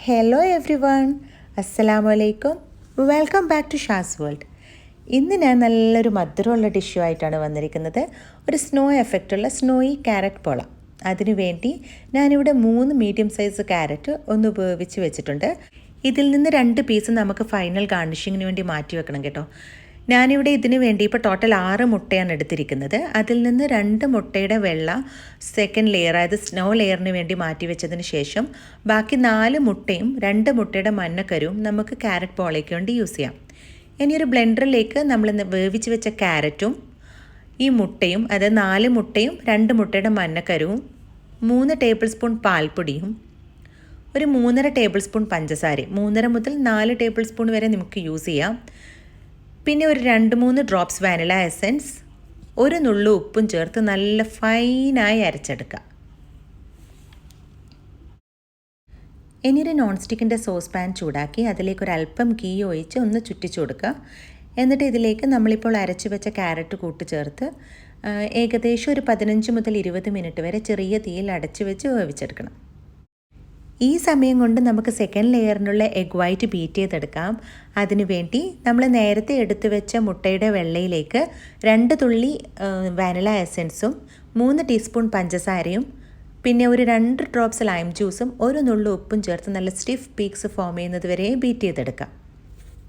Hello everyone, അസ്സലാമലൈക്കും. Welcome back to Shaz world. ഇന്ന് ഞാൻ നല്ലൊരു മധുരമുള്ള ഡിഷുമായിട്ടാണ് വന്നിരിക്കുന്നത്. ഒരു സ്നോ എഫക്റ്റുള്ള സ്നോയി ക്യാരറ്റ് പോള. അതിനുവേണ്ടി ഞാനിവിടെ 3 മീഡിയം സൈസ് ക്യാരറ്റ് ഒന്ന് വേവിച്ച് വെച്ചിട്ടുണ്ട്. ഇതിൽ നിന്ന് 2 പീസ് നമുക്ക് ഫൈനൽ ഗാർണിഷിങ്ങിന് വേണ്ടി മാറ്റി വെക്കണം കേട്ടോ. ഞാനിവിടെ ഇതിന് വേണ്ടി ഇപ്പോൾ ടോട്ടൽ 6 മുട്ടയാണ് എടുത്തിരിക്കുന്നത്. അതിൽ നിന്ന് 2 മുട്ടയുടെ വെള്ള സെക്കൻഡ് ലെയർ, അതായത് സ്നോ ലെയറിന് വേണ്ടി മാറ്റി വെച്ചതിന് ശേഷം ബാക്കി 4 മുട്ടയും 2 മുട്ടയുടെ മഞ്ഞക്കരുവും നമുക്ക് ക്യാരറ്റ് പോളയ്ക്ക് വേണ്ടി യൂസ് ചെയ്യാം. ഇനി ഒരു ബ്ലെൻഡറിലേക്ക് നമ്മൾ വേവിച്ച് വെച്ച ക്യാരറ്റും ഈ മുട്ടയും, അതായത് 4 മുട്ടയും 2 മുട്ടയുടെ മഞ്ഞക്കരുവും 3 ടേബിൾ സ്പൂൺ പാൽപ്പൊടിയും ഒരു 3.5 ടേബിൾ സ്പൂൺ പഞ്ചസാരയും, 3.5 മുതൽ 4 ടേബിൾ സ്പൂൺ വരെ നമുക്ക് യൂസ് ചെയ്യാം. പിന്നെ ഒരു 2-3 ഡ്രോപ്സ് വാനില എസൻസ്, ഒരു നുള്ളു ഉപ്പും ചേർത്ത് നല്ല ഫൈനായി അരച്ചെടുക്കുക. ഇനി ഒരു നോൺ സ്റ്റിക്കിൻ്റെ സോസ് പാൻ ചൂടാക്കി അതിലേക്ക് ഒരല്പം ഗീ ഒഴിച്ച് ഒന്ന് ചുറ്റിച്ചു കൊടുക്കുക. എന്നിട്ട് ഇതിലേക്ക് നമ്മളിപ്പോൾ അരച്ചു വെച്ച ക്യാരറ്റ് കൂട്ടി ചേർത്ത് ഏകദേശം ഒരു 15 മുതൽ 20 മിനിറ്റ് വരെ ചെറിയ തീയിൽ അടച്ചു വെച്ച് വേവിച്ചെടുക്കണം. ഈ സമയം കൊണ്ട് നമുക്ക് സെക്കൻഡ് ലെയറിനുള്ള എഗ് വൈറ്റ് ബീറ്റ് ചെയ്തെടുക്കാം. അതിനുവേണ്ടി നമ്മൾ നേരത്തെ എടുത്തു വെച്ച മുട്ടയുടെ വെള്ളയിലേക്ക് 2 തുള്ളി വാനില എസൻസും 3 ടീസ്പൂൺ പഞ്ചസാരയും പിന്നെ ഒരു 2 ഡ്രോപ്സ് ലൈം ജ്യൂസും ഒരു നുള്ളു ഉപ്പും ചേർത്ത് നല്ല സ്റ്റിഫ് പീക്സ് ഫോം ചെയ്യുന്നത് വരെ ബീറ്റ് ചെയ്തെടുക്കാം.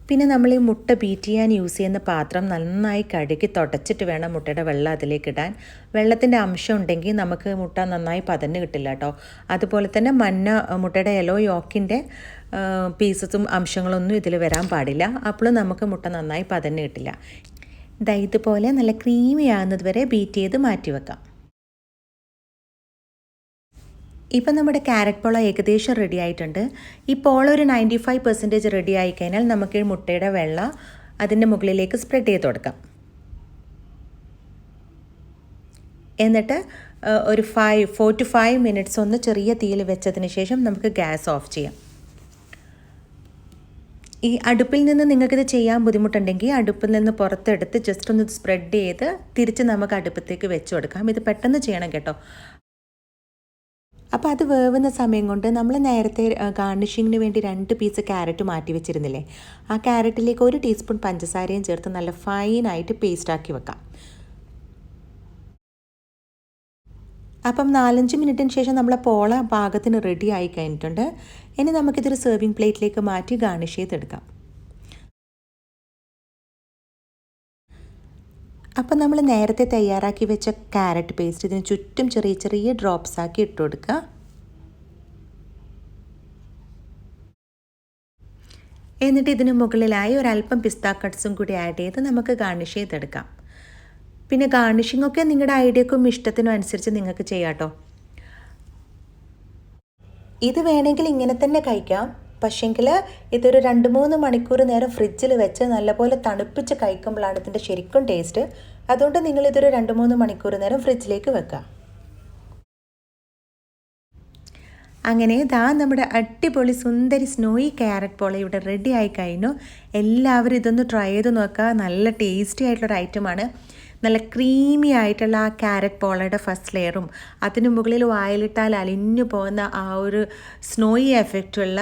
പിന്നെ നമ്മൾ ഈ മുട്ട ബീറ്റ് ചെയ്യാൻ യൂസ് ചെയ്യുന്ന പാത്രം നന്നായി കഴുകി തുടച്ചിട്ട് വേണം മുട്ടയുടെ വെള്ളം അതിലേക്ക് ഇടാൻ. വെള്ളത്തിൻ്റെ അംശം ഉണ്ടെങ്കിൽ നമുക്ക് മുട്ട നന്നായി പതഞ്ഞ് കിട്ടില്ല കേട്ടോ. അതുപോലെ തന്നെ മുട്ടയുടെ യെല്ലോ യോക്കിൻ്റെ പീസസും അംശങ്ങളൊന്നും ഇതിൽ വരാൻ പാടില്ല. അപ്പോഴും നമുക്ക് മുട്ട നന്നായി പതഞ്ഞ് കിട്ടില്ല. ഇതുപോലെ നല്ല ക്രീമി ആകുന്നത് വരെ ബീറ്റ് ചെയ്ത് മാറ്റി വെക്കാം. ഇപ്പം നമ്മുടെ ക്യാരറ്റ് പോള ഏകദേശം റെഡി ആയിട്ടുണ്ട്. ഈ പോള ഒരു 95% റെഡി ആയിക്കഴിഞ്ഞാൽ നമുക്ക് ഈ മുട്ടയുടെ വെള്ള അതിൻ്റെ മുകളിലേക്ക് സ്പ്രെഡ് ചെയ്ത് കൊടുക്കാം. എന്നിട്ട് ഒരു 4 to 5 മിനിറ്റ്സ് ഒന്ന് ചെറിയ തീയിൽ വെച്ചതിന് ശേഷം നമുക്ക് ഗ്യാസ് ഓഫ് ചെയ്യാം. ഈ അടുപ്പിൽ നിന്ന് നിങ്ങൾക്കിത് ചെയ്യാൻ ബുദ്ധിമുട്ടുണ്ടെങ്കിൽ അടുപ്പിൽ നിന്ന് പുറത്തെടുത്ത് ജസ്റ്റ് ഒന്ന് സ്പ്രെഡ് ചെയ്ത് തിരിച്ച് നമുക്ക് അടുപ്പത്തേക്ക് വെച്ച് കൊടുക്കാം. ഇത് പെട്ടെന്ന് ചെയ്യണം കേട്ടോ. അപ്പോൾ അത് വേവുന്ന സമയം കൊണ്ട് നമ്മൾ നേരത്തെ ഗാർണിഷിങ്ങിന് വേണ്ടി 2 പീസ് ക്യാരറ്റ് മാറ്റി വെച്ചിരുന്നില്ലേ, ആ ക്യാരറ്റിലേക്ക് 1 ടീസ്പൂൺ പഞ്ചസാരയും ചേർത്ത് നല്ല ഫൈനായിട്ട് പേസ്റ്റാക്കി വെക്കാം. അപ്പം 4-5 മിനിറ്റിന് ശേഷം നമ്മളെ പോള പാകത്തിന് റെഡി ആയി കഴിഞ്ഞിട്ടുണ്ട്. ഇനി നമുക്കിതൊരു സെർവിങ് പ്ലേറ്റിലേക്ക് മാറ്റി ഗാർണിഷ് ചെയ്തെടുക്കാം. അപ്പം നമ്മൾ നേരത്തെ തയ്യാറാക്കി വെച്ച ക്യാരറ്റ് പേസ്റ്റ് ഇതിന് ചുറ്റും ചെറിയ ചെറിയ ഡ്രോപ്സ് ആക്കി ഇട്ട് കൊടുക്കുക. എന്നിട്ട് ഇതിന് മുകളിലായി ഒരല്പം പിസ്ത കട്ട്സും കൂടി ആഡ് ചെയ്ത് നമുക്ക് ഗാർണിഷ് ചെയ്തെടുക്കാം. പിന്നെ ഗാർണിഷിംഗ് ഒക്കെ നിങ്ങളുടെ ഐഡിയക്കും ഇഷ്ടത്തിനും അനുസരിച്ച് നിങ്ങൾക്ക് ചെയ്യാം കേട്ടോ. ഇത് വേണമെങ്കിൽ ഇങ്ങനെ തന്നെ കഴിക്കാം. പക്ഷേങ്കിൽ ഇതൊരു 2-3 മണിക്കൂർ നേരം ഫ്രിഡ്ജിൽ വെച്ച് നല്ലപോലെ തണുപ്പിച്ച് കഴിക്കുമ്പോഴാണ് ഇതിൻ്റെ ശരിക്കും ടേസ്റ്റ്. അതുകൊണ്ട് നിങ്ങളിതൊരു 2-3 മണിക്കൂർ നേരം ഫ്രിഡ്ജിലേക്ക് വെക്കുക. അങ്ങനെ നമ്മുടെ അടിപൊളി സുന്ദരി സ്നോയി ക്യാരറ്റ് പോള ഇവിടെ റെഡി ആയി കഴിഞ്ഞു. എല്ലാവരും ഇതൊന്ന് ട്രൈ ചെയ്ത് നോക്കുക. നല്ല ടേസ്റ്റി ആയിട്ടുള്ളൊരു ഐറ്റമാണ്. നല്ല ക്രീമി ആയിട്ടുള്ള ആ ക്യാരറ്റ് പോളയുടെ ഫസ്റ്റ് ലെയറും അതിന് മുകളിൽ വായിലിട്ടാൽ അലിഞ്ഞു പോകുന്ന ആ ഒരു സ്നോയി എഫക്റ്റുള്ള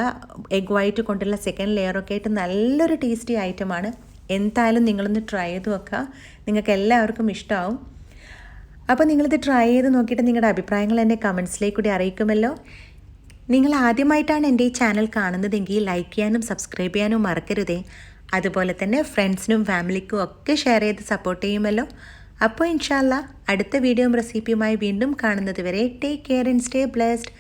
എഗ് വൈറ്റ് കൊണ്ടുള്ള സെക്കൻഡ് ലെയറൊക്കെ ആയിട്ട് നല്ലൊരു ടേസ്റ്റി ഐറ്റമാണ്. എന്തായാലും നിങ്ങളൊന്ന് ട്രൈ ചെയ്ത് നോക്കുക. നിങ്ങൾക്ക് എല്ലാവർക്കും ഇഷ്ടമാവും. അപ്പോൾ നിങ്ങളിത് ട്രൈ ചെയ്ത് നോക്കിയിട്ട് നിങ്ങളുടെ അഭിപ്രായങ്ങൾ എന്നെ കമൻസിലേക്ക് കൂടി അറിയിക്കുമല്ലോ. നിങ്ങൾ ആദ്യമായിട്ടാണ് എൻ്റെ ഈ ചാനൽ കാണുന്നതെങ്കിൽ ലൈക്ക് ചെയ്യാനും സബ്സ്ക്രൈബ് ചെയ്യാനും മറക്കരുതേ. അതുപോലെ തന്നെ ഫ്രണ്ട്സിനും ഫാമിലിക്കും ഒക്കെ ഷെയർ ചെയ്ത് സപ്പോർട്ട് ചെയ്യുമല്ലോ. അപ്പോൾ ഇൻഷാ അല്ലാ അടുത്ത വീഡിയോയും റെസിപ്പിയുമായി വീണ്ടും കാണുന്നത് വരെ take care and stay blessed.